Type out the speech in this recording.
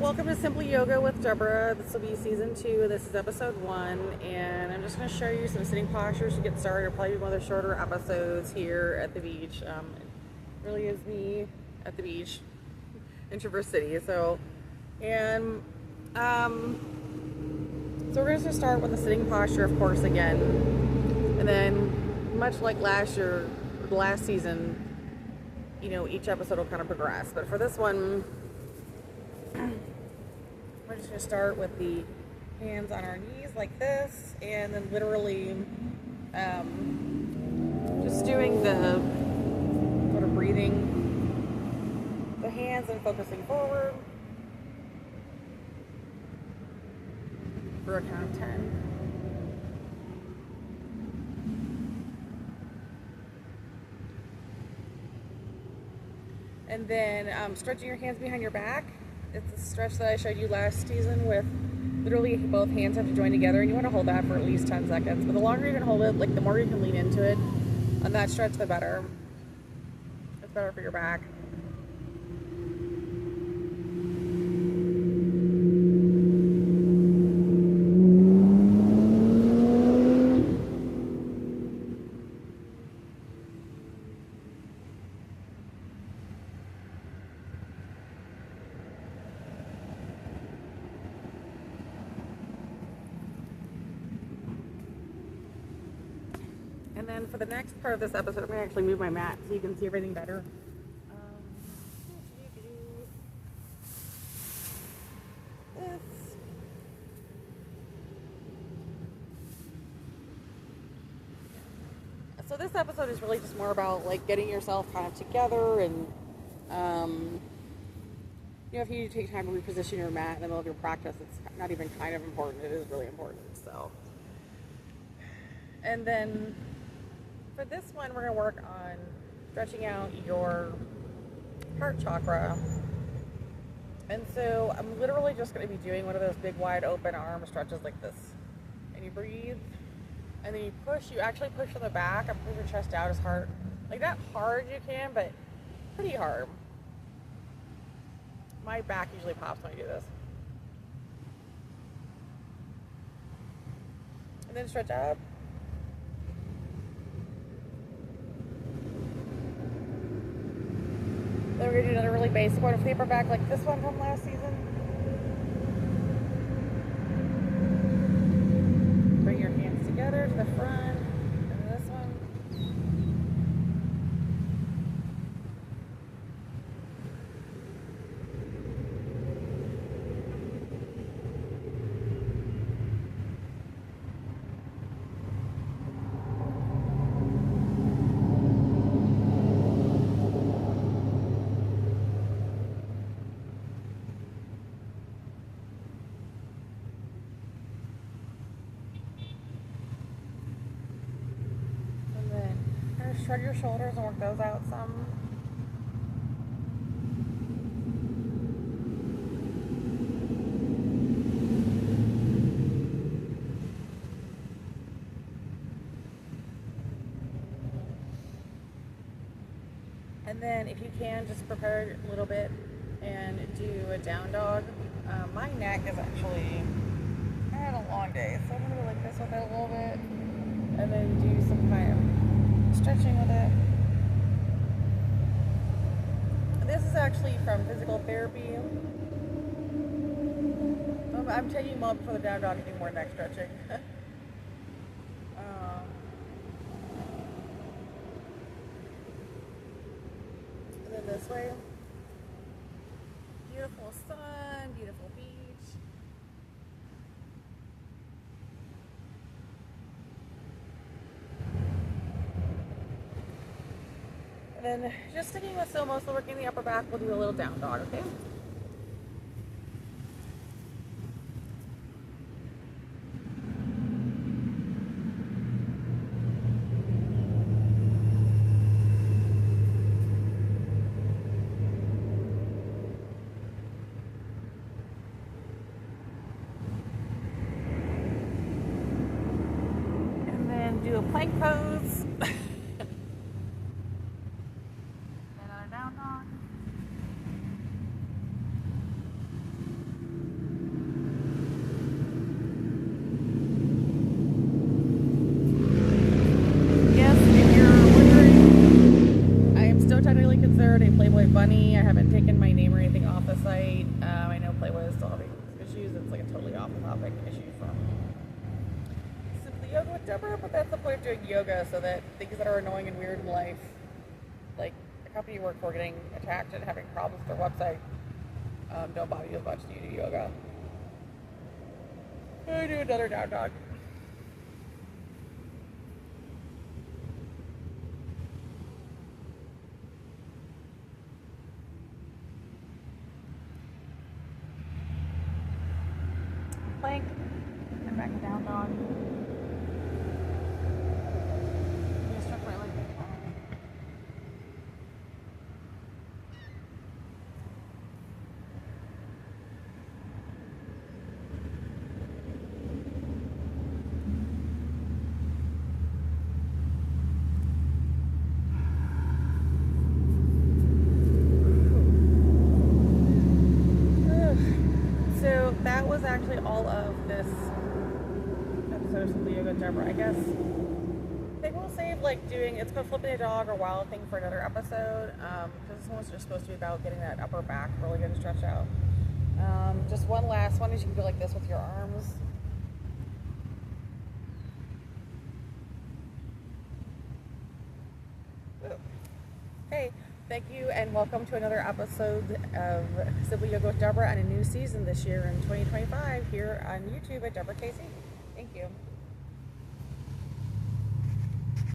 welcome to Simply Yoga with Deborah. This will be season 2. This is episode 1, and I'm just going to show you some sitting postures to get started. It'll probably be one of the shorter episodes here at the beach. It really is me at the beach in Traverse City. So we're going to start with the sitting posture, of course, again, and then much like last season, each episode will kind of progress. But for this one, we're just going to start with the hands on our knees like this, and then literally just doing the sort of breathing the hands and focusing forward for a count of 10. And then stretching your hands behind your back. It's a stretch that I showed you last season with literally both hands have to join together, and you want to hold that for at least 10 seconds. But the longer you can hold it, the more you can lean into it on that stretch, the better. It's better for your back. And then for the next part of this episode, I'm going to actually move my mat so you can see everything better. So this episode is really just more about getting yourself kind of together, and if you take time to reposition your mat in the middle of your practice, it's not even kind of important, it is really important. So, and then for this one, we're going to work on stretching out your heart chakra. And so I'm literally just going to be doing one of those big wide open arm stretches like this. And you breathe, and then you actually push from the back and push your chest out as hard, not hard you can, but pretty hard. My back usually pops when I do this. And then stretch up. Then we're going to do another really basic one, flip our back like this one from last season. Bring your hands together to the front, and this one. Shrug your shoulders and work those out some. And then if you can, just prepare a little bit and do a down dog. My neck is actually, I had a long day, so I'm going to go like this with it a little bit, and then do some kind of stretching with it. This is actually from physical therapy. I'm taking you more before the down dog to do more neck stretching. And then this way. Beautiful sun, beautiful beach. And then just sticking with still mostly working the upper back, we'll do a little down dog, okay? And then do a plank pose. down dog. website. I know Playboy is still having issues. It's like a totally off-topic issue from Simply Yoga with Deborah, but that's the point of doing yoga, so that things that are annoying and weird in life, like the company you work for getting attacked and having problems with their website, don't bother you as much as you do yoga. I do another down dog. Plank and back to down dog. I'm gonna stretch my leg. So that was actually all of this episode of Simply Yoga with Deborah. I guess they will save like doing it's called flipping a dog or wild thing for another episode, because this one was just supposed to be about getting that upper back really good and stretched out. Just one last one is you can go like this with your arms. Hey, thank you and welcome to another episode of Simply Yoga with Deborah and a new season this year in 2025 here on YouTube at Deborah Casey. Thank you.